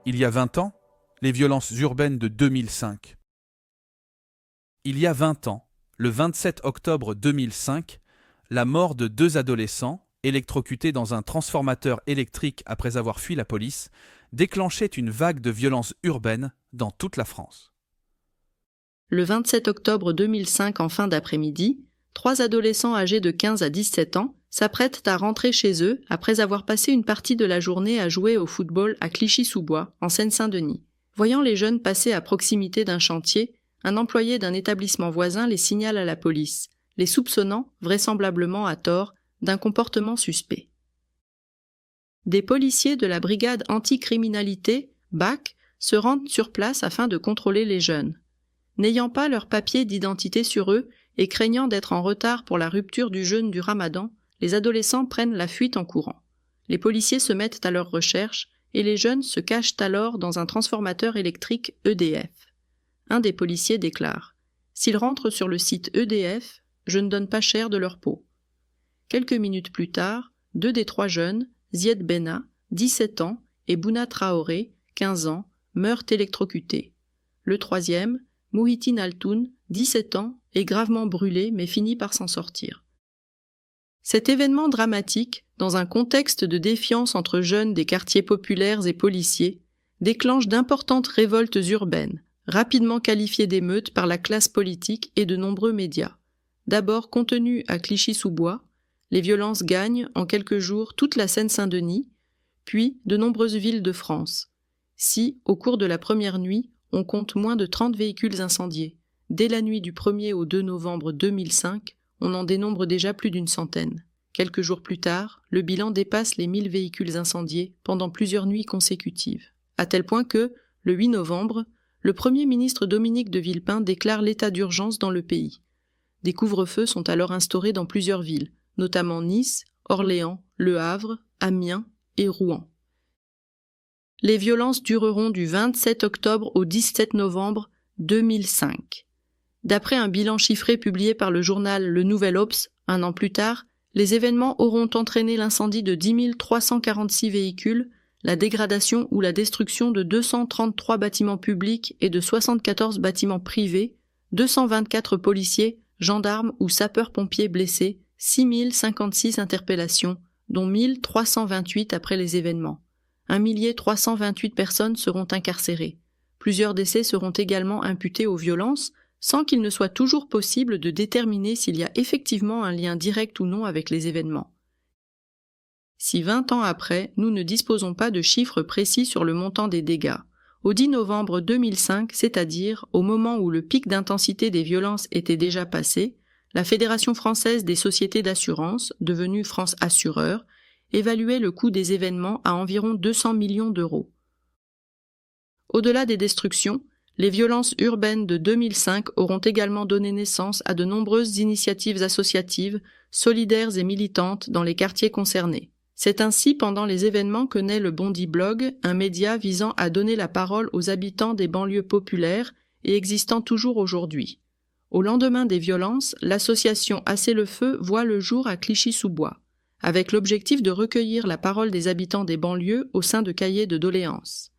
Il y a 20 ans, les violences urbaines de 2005. Il y a 20 ans, le 27 octobre 2005, la mort de 2 adolescents, électrocutés dans un transformateur électrique après avoir fui la police, déclenchait une vague de violences urbaines dans toute la France. Le 27 octobre 2005 en fin d'après-midi, 3 adolescents âgés de 15 à 17 ans s'apprêtent à rentrer chez eux après avoir passé une partie de la journée à jouer au football à Clichy-sous-Bois, en Seine-Saint-Denis. Voyant les jeunes passer à proximité d'un chantier, un employé d'un établissement voisin les signale à la police, les soupçonnant, vraisemblablement à tort, d'un comportement suspect. Des policiers de la brigade anticriminalité, BAC, se rendent sur place afin de contrôler les jeunes. N'ayant pas leurs papiers d'identité sur eux et craignant d'être en retard pour la rupture du jeûne du Ramadan, les adolescents prennent la fuite en courant. Les policiers se mettent à leur recherche et les jeunes se cachent alors dans un transformateur électrique EDF. Un des policiers déclare « S'ils rentrent sur le site EDF, je ne donne pas cher de leur peau ». Quelques minutes plus tard, 2 des 3 jeunes, Zied Benna, 17 ans, et Bouna Traoré, 15 ans, meurent électrocutés. Le troisième, Mouhitine Altoun, 17 ans, est gravement brûlé mais finit par s'en sortir. Cet événement dramatique, dans un contexte de défiance entre jeunes des quartiers populaires et policiers, déclenche d'importantes révoltes urbaines, rapidement qualifiées d'émeutes par la classe politique et de nombreux médias. D'abord contenues à Clichy-sous-Bois, les violences gagnent en quelques jours toute la Seine-Saint-Denis, puis de nombreuses villes de France. Si, au cours de la première nuit, on compte moins de 30 véhicules incendiés, dès la nuit du 1er au 2 novembre 2005, on en dénombre déjà plus d'une centaine. Quelques jours plus tard, le bilan dépasse les 1000 véhicules incendiés pendant plusieurs nuits consécutives. À tel point que, le 8 novembre, le Premier ministre Dominique de Villepin déclare l'état d'urgence dans le pays. Des couvre-feux sont alors instaurés dans plusieurs villes, notamment Nice, Orléans, Le Havre, Amiens et Rouen. Les violences dureront du 27 octobre au 17 novembre 2005. D'après un bilan chiffré publié par le journal Le Nouvel Obs, un an plus tard, les événements auront entraîné l'incendie de 10 346 véhicules, la dégradation ou la destruction de 233 bâtiments publics et de 74 bâtiments privés, 224 policiers, gendarmes ou sapeurs-pompiers blessés, 6 056 interpellations, dont 1 328 après les événements. 1 328 personnes seront incarcérées. Plusieurs décès seront également imputés aux violences, sans qu'il ne soit toujours possible de déterminer s'il y a effectivement un lien direct ou non avec les événements. Si 20 ans après, nous ne disposons pas de chiffres précis sur le montant des dégâts, au 10 novembre 2005, c'est-à-dire au moment où le pic d'intensité des violences était déjà passé, la Fédération française des sociétés d'assurance, devenue France Assureur, évaluait le coût des événements à environ 200 millions d'euros. Au-delà des destructions, les violences urbaines de 2005 auront également donné naissance à de nombreuses initiatives associatives, solidaires et militantes dans les quartiers concernés. C'est ainsi pendant les événements que naît le Bondi Blog, un média visant à donner la parole aux habitants des banlieues populaires et existant toujours aujourd'hui. Au lendemain des violences, l'association Assez le Feu voit le jour à Clichy-sous-Bois, avec l'objectif de recueillir la parole des habitants des banlieues au sein de cahiers de doléances.